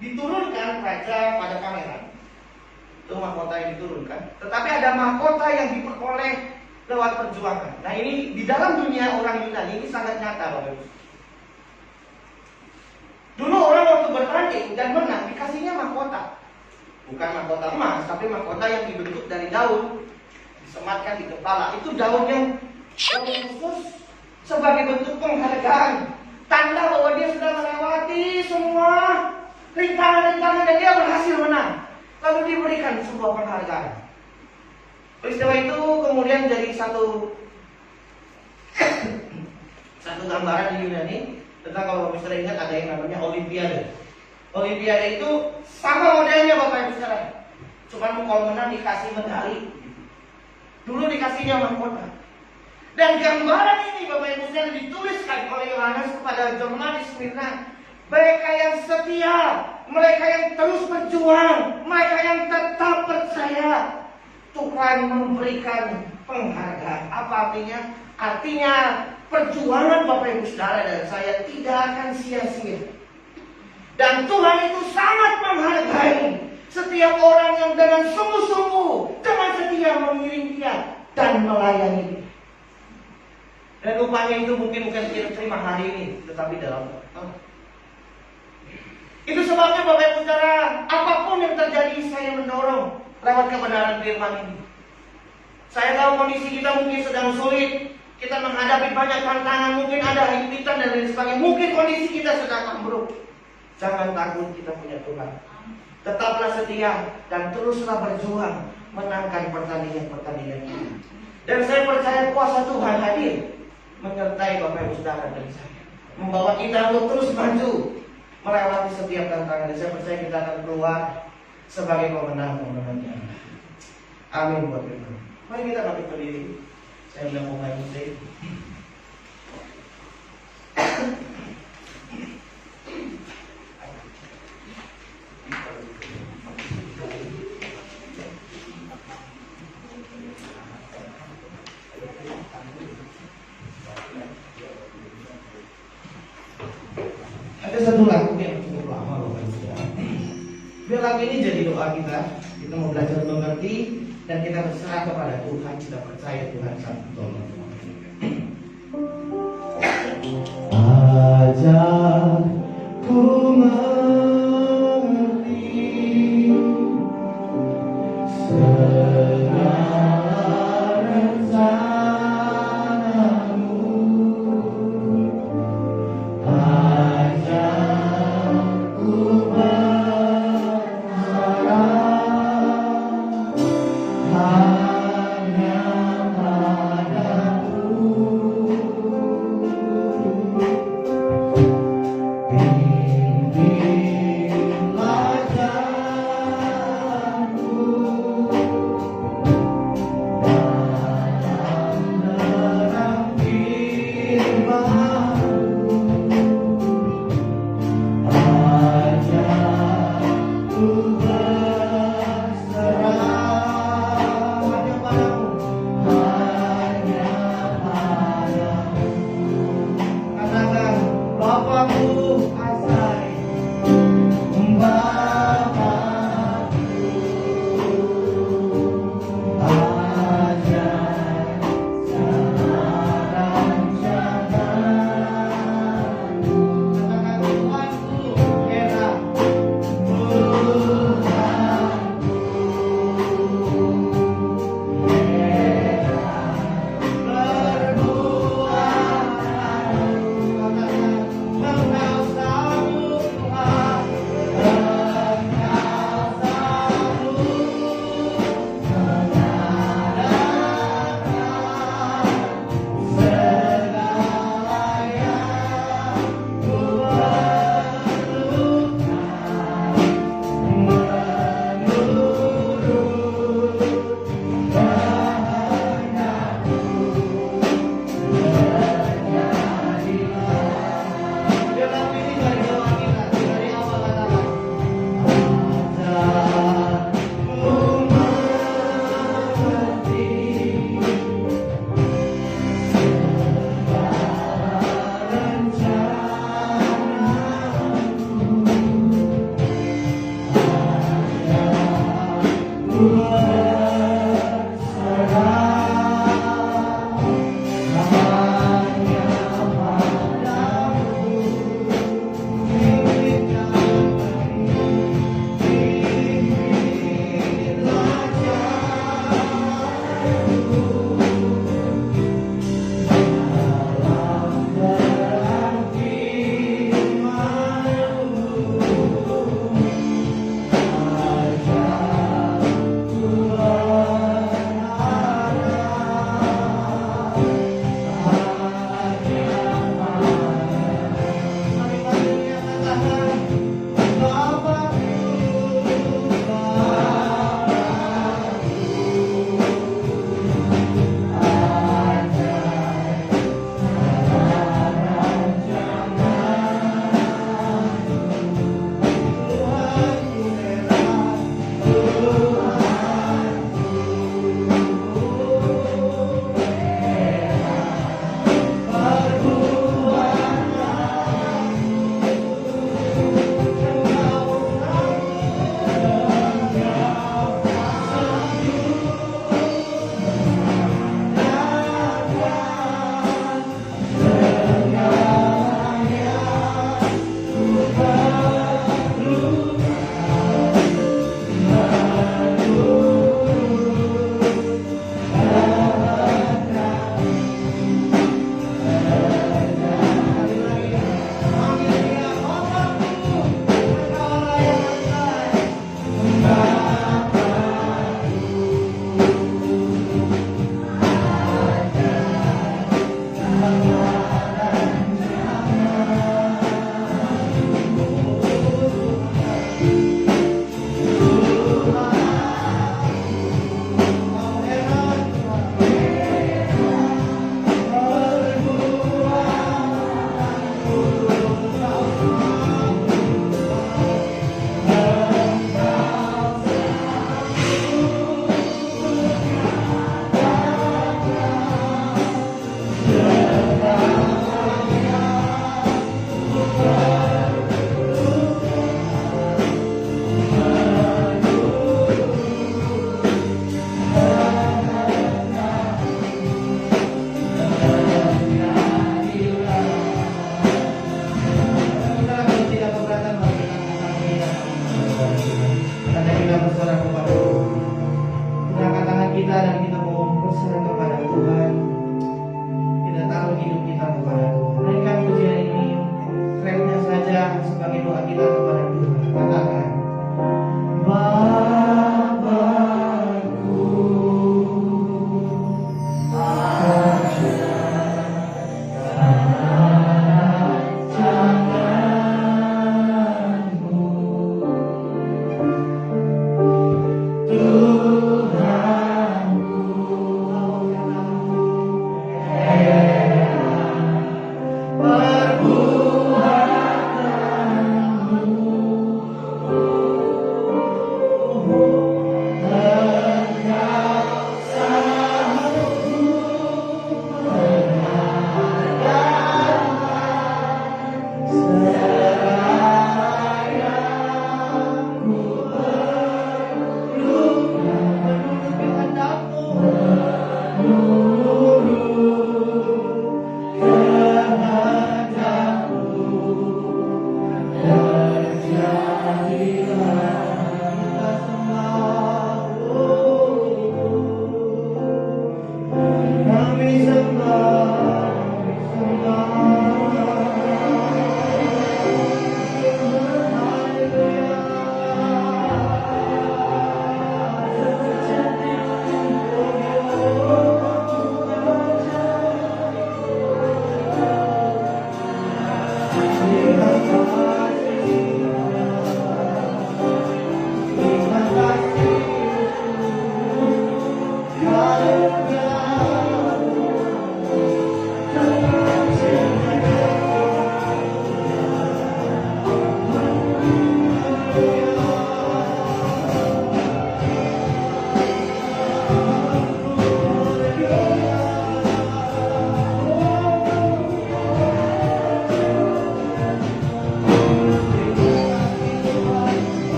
diturunkan raja pada pangeran. Itu mahkota yang diturunkan. Tetapi ada mahkota yang diperoleh lewat perjuangan. Nah ini di dalam dunia orang Yunani ini sangat nyata Bapak Ibu. Dulu orang waktu bertanding dan menang dikasihnya mahkota. Bukan mahkota emas, tapi mahkota yang dibentuk dari daun, disematkan di kepala. Itu daun yang khusus sebagai bentuk penghargaan, tanda bahwa dia sudah melewati semua rintangan-rintangan dan dia berhasil menang. Lalu diberikan sebuah penghargaan. Peristiwa itu kemudian jadi satu gambaran di Yunani tentang, kalau misalnya ingat, ada yang namanya Olimpiade. Olimpiade itu sama modelnya Bapak Ibu Saudara. Cuman kalau menang dikasih medali. Dulu dikasihnya mahkota. Dan gambaran ini Bapak Ibu Saudara dituliskan oleh Yohanes kepada jemaat di Smyrna. Mereka yang setia, mereka yang terus berjuang, mereka yang tetap percaya, Tuhan memberikan penghargaan. Apa artinya? Artinya perjuangan Bapak Ibu Saudara dan saya tidak akan sia-sia. Dan Tuhan itu sangat menghargai setiap orang yang dengan sungguh-sungguh, dengan setia mengiring dia dan melayani dia. Dan upahnya itu mungkin bukan kita terima hari ini, tetapi dalam waktu. Itu sebabnya Bapak Ibu Saudara, apapun yang terjadi saya mendorong lewat kebenaran firman ini. Saya tahu kondisi kita mungkin sedang sulit, kita menghadapi banyak tantangan, mungkin ada himpitan dan lain sebagainya, mungkin kondisi kita sedang ambruk. Jangan takut, kita punya Tuhan. Tetaplah setia dan teruslah berjuang menangkan pertandingan-pertandingan kita. Dan saya percaya kuasa Tuhan hadir menyertai Bapak Ibu Saudara dan saya, membawa kita untuk terus maju melewati setiap tantangan. Dan saya percaya kita akan keluar sebagai pemenang-pemenangnya. Amin buat kita. Mari kita bangkit berdiri. Saya bilang pemain musik. Ada satu lagu yang cukup lama loh kan. Biar lagu ini jadi doa kita. Kita mau belajar mengerti dan kita berserah kepada Tuhan. Kita percaya Tuhan sanggup tolong. Ajarku mengerti segala rencanamu. Ajarku berharap hanya padamu.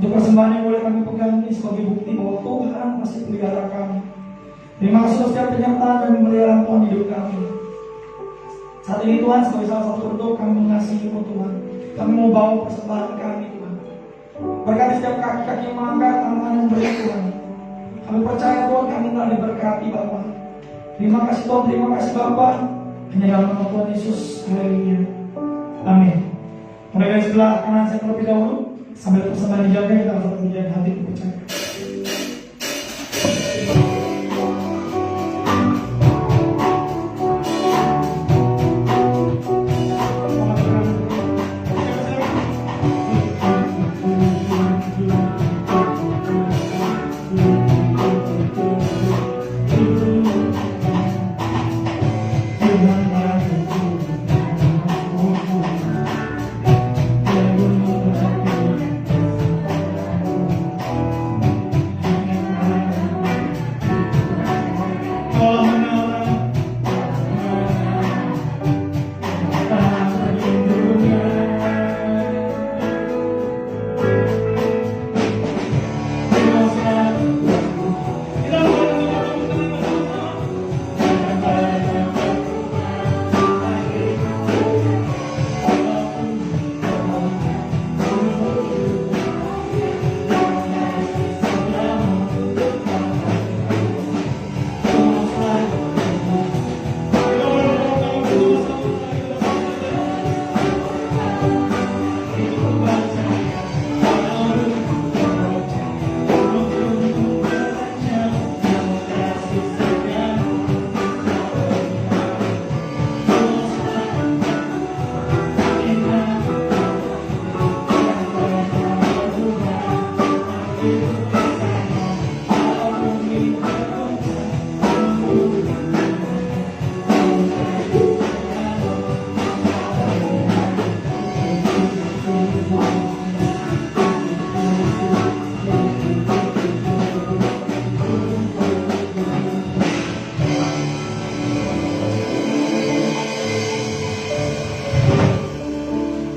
Untuk persembahan yang boleh kami pegang ini sebagai bukti bahwa Tuhan masih pelihara kami. Terima kasih untuk setiap penyertaan dan pemeliharaan Tuhan hidup kami. Saat ini Tuhan, sebagai salah satu bentuk kami mengasihi-Mu Tuhan. Kami mau bawa persembahan kami Tuhan. Berkati setiap kaki-kaki yang mengangkat tangan yang beri Tuhan. Kami percaya Tuhan, kami telah diberkati Bapa. Terima kasih Tuhan, terima kasih Bapa. Hanya dalam nama Tuhan Yesus, haleluya. Amin. Mulai dari sebelah kanan saya terlebih dahulu, sambil persembahan dijaga, kita akan menjadi hati percaya.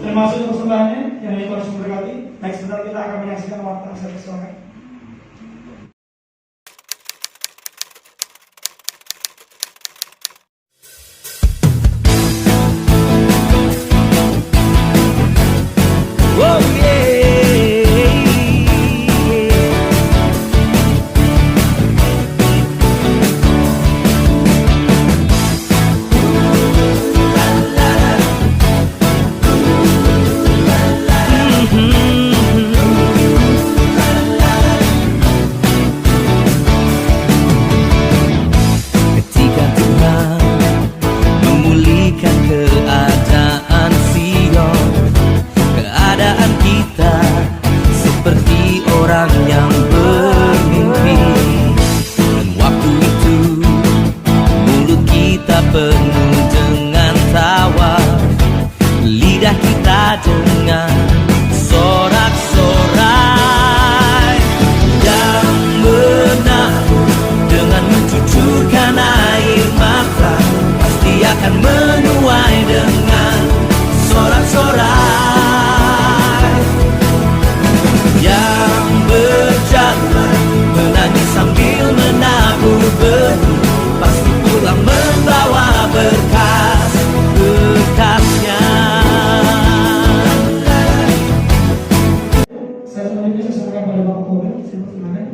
Termasuk persembahannya yang Tuhan memberkati. Baik, sebentar kita akan menyaksikan warta saya persilakan. Oh yeah. Ketika Tuhan memulihkan keadaan Sion, keadaan kita seperti orang yang bermimpi. Dan waktu itu mulut kita penuh dengan tawa, lidah kita dengan sorak-sorai yang menakut dengan mencucurkan air mata, pasti akan menuai dengan sorak-sorai yang berjalan menangis sambil menabur benih, pasti pulang membawa berkas-berkasnya. Saya selanjutnya serahkan pada Bapak Kobel. Saya persilakan.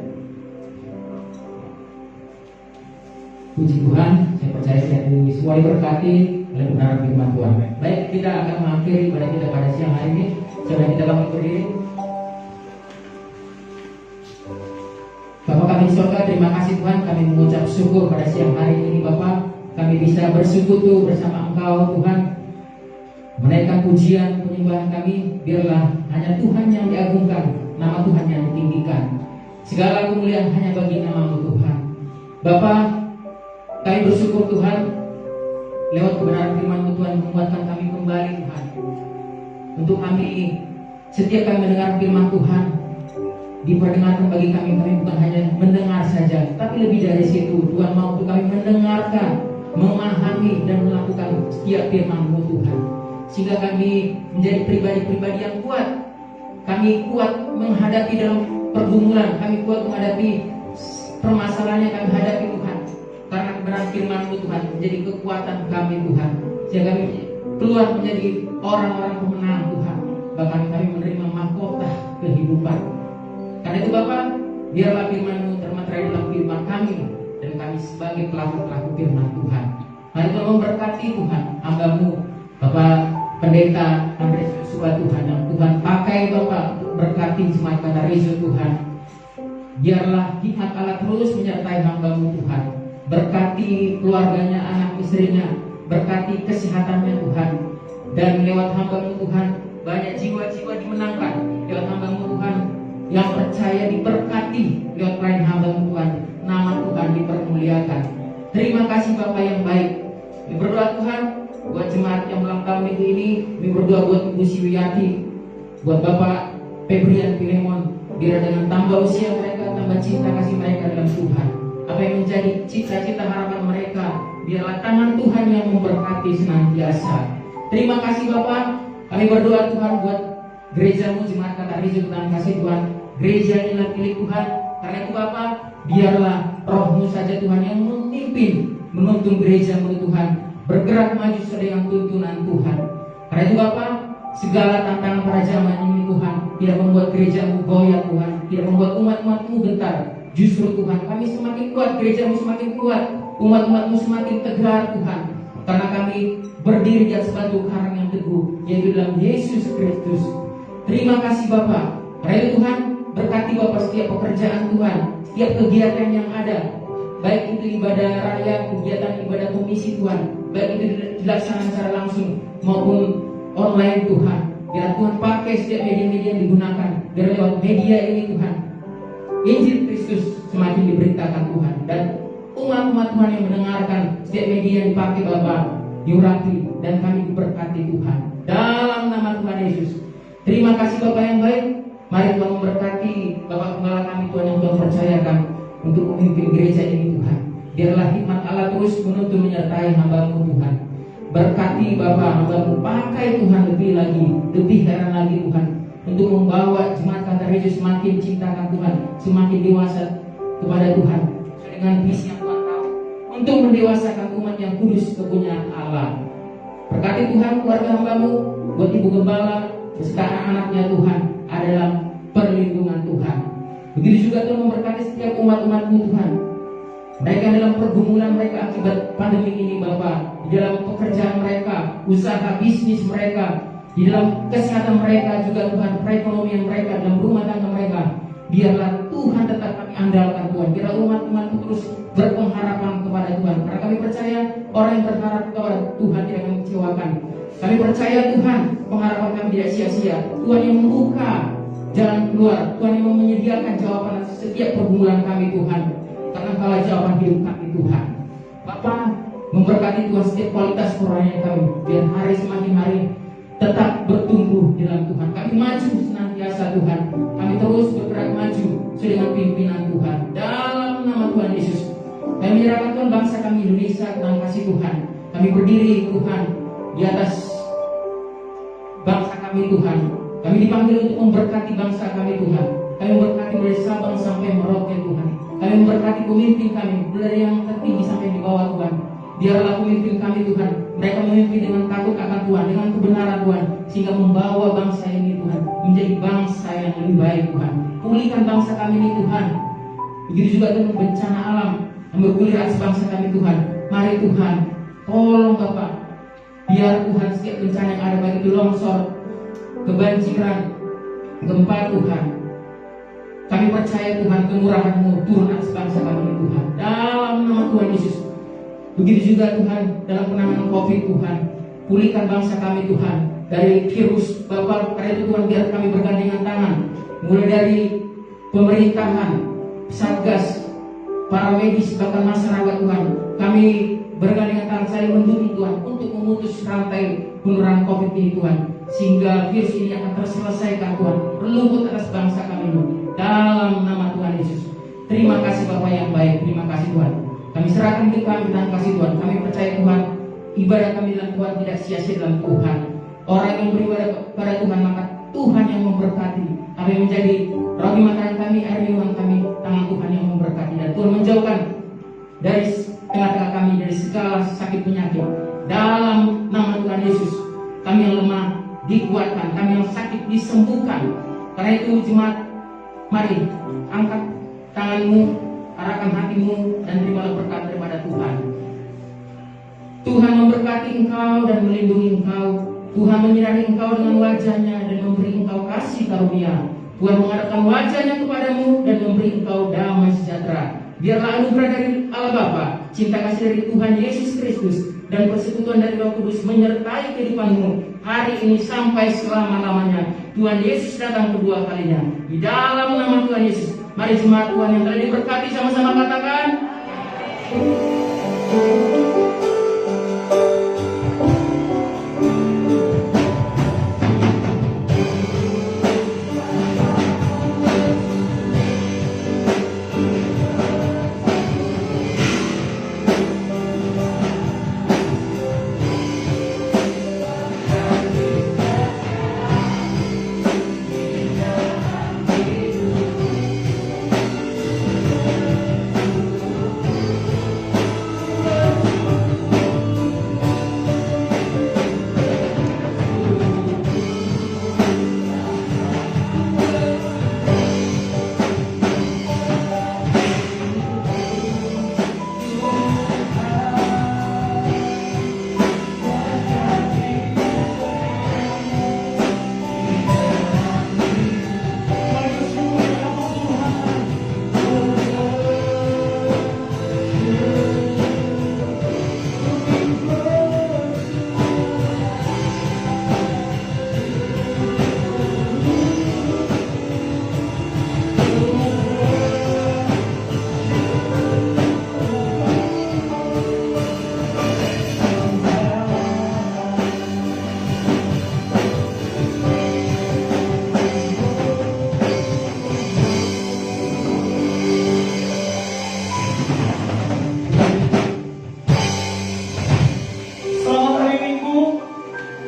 Puji Tuhan, saya percaya saya semua diberkati oleh kebenaran firman Tuhan. Baik, kita akan mengakhiri ibadah kita pada siang hari ini. Coba kita bangkit berdiri. Bapak kami di surga, terima kasih Tuhan, kami mengucap syukur pada siang hari ini Bapak. Kami bisa bersekutu bersama Engkau Tuhan, menaikkan pujian penyembahan kami. Biarlah hanya Tuhan yang diagungkan, nama Tuhan yang ditinggikan. Segala kemuliaan hanya bagi nama-Mu Tuhan. Bapak, kami bersyukur Tuhan, lewat kebenaran firman-Mu Tuhan menguatkan kami kembali Tuhan. Untuk kami, setiap kami mendengar firman Tuhan, diperdengarkan bagi kami bukan hanya mendengar saja, tapi lebih dari situ Tuhan mau untuk kami mendengarkan, memahami dan melakukan setiap firman-Mu Tuhan, sehingga kami menjadi pribadi-pribadi yang kuat, kami kuat menghadapi dalam pergumulan, kami kuat menghadapi permasalahan yang kami hadapi Tuhan. Karena kebenaran firman-Mu Tuhan menjadi kekuatan kami Tuhan, sehingga kami keluar menjadi orang-orang pemenang Tuhan. Bahkan kami menerima mahkota kehidupan. Karena itu Bapa, biarlah firman-Mu termaterai dalam kehidupan kami, dan kami sebagai pelaku-pelaku firman Tuhan. Mari Tuhan memberkati Tuhan hamba-Mu Bapak Pendeta Andreas Yosua Tuhan, yang Tuhan pakai Bapak untuk berkati jemaat Katarisio Tuhan. Biarlah hikmat Allah terus menyertai hamba-Mu Tuhan. Berkati keluarganya, anak istrinya, berkati kesehatannya Tuhan. Dan lewat hamba-Mu Tuhan, banyak jiwa-jiwa dimenangkan. Lewat hamba-Mu Tuhan, yang percaya diberkati. Lewat pelayan hamba-Mu Tuhan, nama Tuhan dipermuliakan. Terima kasih Bapak yang baik. Kami berdoa Tuhan buat jemaat yang ulang tahun minggu ini. Kami berdoa buat Ibu Siwiyati, buat Bapak Febrian Filemon. Biar dengan tambah usia mereka, tambah cinta kasih mereka dalam Tuhan. Apa yang menjadi cita-cita harapan mereka, biarlah tangan Tuhan yang memberkati senantiasa. Terima kasih Bapak. Kami berdoa Tuhan buat gereja-Mu jemaat Katarisio Tuhan. Kasih Tuhan, gereja ini adalah milik Tuhan. Karena itu Bapak, biarlah Roh-Mu saja Tuhan yang memimpin, menuntun gereja-Mu Tuhan, bergerak maju sesuai dengan tuntunan Tuhan. Karena itu Bapak, segala tantangan pada zaman ini Tuhan tidak membuat gereja-Mu goyah Tuhan, tidak membuat umat-umat-Mu gentar. Justru Tuhan, kami semakin kuat, gereja-Mu semakin kuat, umat-umat-Mu semakin tegar Tuhan. Karena kami berdiri di atas batu karang yang teguh, yaitu dalam Yesus Kristus. Terima kasih Bapak. Karena itu Tuhan, berkati Bapak setiap pekerjaan Tuhan, setiap kegiatan yang ada, baik itu ibadah raya, kegiatan ibadah komisi Tuhan, baik itu dilaksanakan secara langsung maupun online Tuhan. Biar Tuhan pakai setiap media-media yang digunakan, biar lewat media ini Tuhan, Injil Kristus semakin diberitakan Tuhan. Dan umat-umat Tuhan yang mendengarkan setiap media yang dipakai Bapak diurapi, dan kami diberkati Tuhan dalam nama Tuhan Yesus. Terima kasih Bapak yang baik. Mari Tuhan memberkati Bapak Gembala kami Tuhan yang Tuhan percayakan untuk memimpin gereja ini Tuhan. Biarlah hikmat Allah terus menuntun menyertai hamba-Mu Tuhan. Berkati Bapak hamba-Mu, pakai Tuhan lebih lagi, lebih heran lagi Tuhan, untuk membawa jemaat Katarisio semakin cintakan Tuhan, semakin dewasa kepada Tuhan, dengan visi yang Tuhan tahu, untuk mendewasakan umat yang kudus kepunyaan Allah. Berkati Tuhan keluarga hamba-Mu, buat Ibu Gembala beserta anak-anaknya Tuhan, adalah perlindungan Tuhan. Begitu juga Tuhan memberkati setiap umat-umat-Mu Tuhan. Mereka dalam pergumulan mereka akibat pandemi ini Bapak, di dalam pekerjaan mereka, usaha bisnis mereka, di dalam kesehatan mereka juga Tuhan, perekonomian mereka, dalam rumah tangga mereka. Biarlah Tuhan tetap kami andalkan Tuhan. Biarlah umat-umat-Mu terus berpengharapan kepada Tuhan. Karena kami percaya orang yang berharap kepada Tuhan tidak akan mengecewakan. Kami percaya Tuhan, pengharapan kami tidak sia-sia. Tuhan yang membuka jalan keluar, Tuhan yang menyediakan jawaban atas setiap pergumulan kami Tuhan. Karena kalau jawaban hidup kami Tuhan. Bapa, memberkati Tuhan setiap kualitas kerohanian kami, biar hari semakin hari tetap bertumbuh di dalam Tuhan. Kami maju senantiasa Tuhan. Kami terus bergerak maju sesuai dengan pimpinan Tuhan. Dalam nama Tuhan Yesus, kami menyerahkan Tuhan bangsa kami Indonesia ke dalam kasih Tuhan. Kami berdiri Tuhan di atas bangsa kami Tuhan. Kami dipanggil untuk memberkati bangsa kami Tuhan. Kami memberkati dari Sabang sampai Merauke Tuhan. Kami memberkati pemimpin kami dari yang tertinggi sampai di bawah Tuhan. Biarlah pemimpin kami Tuhan, mereka memimpin dengan takut akan Tuhan, dengan kebenaran Tuhan, sehingga membawa bangsa ini Tuhan menjadi bangsa yang lebih baik Tuhan. Pulihkan bangsa kami ini Tuhan. Begitu juga dengan bencana alam yang bergulir atas bangsa kami Tuhan. Mari Tuhan, tolong Bapak, biar Tuhan setiap bencana yang ada, baik itu longsor, kebanjiran, gempa Tuhan, kami percaya Tuhan kemurahan-Mu turun atas bangsa kami ini Tuhan. Dalam nama Tuhan Yesus. Begitu juga Tuhan dalam penanganan COVID Tuhan, pulihkan bangsa kami Tuhan dari virus Bapak. Karena itu Tuhan, biar kami bergandengan tangan, mulai dari pemerintahan, satgas, para medis, bahkan masyarakat Tuhan. Kami bergandengan tangan saling mendukung Tuhan untuk memutus rantai penularan COVID ini Tuhan, sehingga virus ini akan terselesaikan Tuhan, berluput atas bangsa kami dalam nama Tuhan Yesus. Terima kasih Bapak yang baik, terima kasih Tuhan. Kami serahkan hidup kami dalam kasih Tuhan. Kami percaya Tuhan, ibadah kami dalam Tuhan tidak sia-sia dalam Tuhan. Orang yang beribadah kepada Tuhan, maka Tuhan yang memberkati. Kami menjadi ragi makanan kami, air minuman kami, tangan Tuhan yang memberkati. Dan Tuhan menjauhkan dari tengah-tengah kami dari segala sakit penyakit. Dalam nama Tuhan Yesus, kami yang lemah dikuatkan, kami yang sakit disembuhkan. Karena itu jemaat, mari angkat tanganmu, arahkan hatimu, dan terimalah berkat daripada Tuhan. Tuhan memberkati engkau dan melindungi engkau. Tuhan menyinari engkau dengan wajahnya dan memberi engkau kasih karunia. Tuhan menghadapkan wajahnya kepadamu dan memberi engkau damai sejahtera. Biarlah anugerah dari Allah Bapa, cinta kasih dari Tuhan Yesus Kristus, dan persekutuan dari Roh Kudus menyertai kehidupanmu hari ini sampai selama-lamanya. Tuhan Yesus datang kedua kalinya. Di dalam nama Tuhan Yesus, mari jemaat Tuhan yang telah diberkati sama-sama katakan.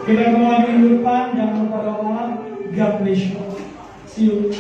Kita ketemu lagi minggu depan. Jangan lupa doa. God bless you. See you.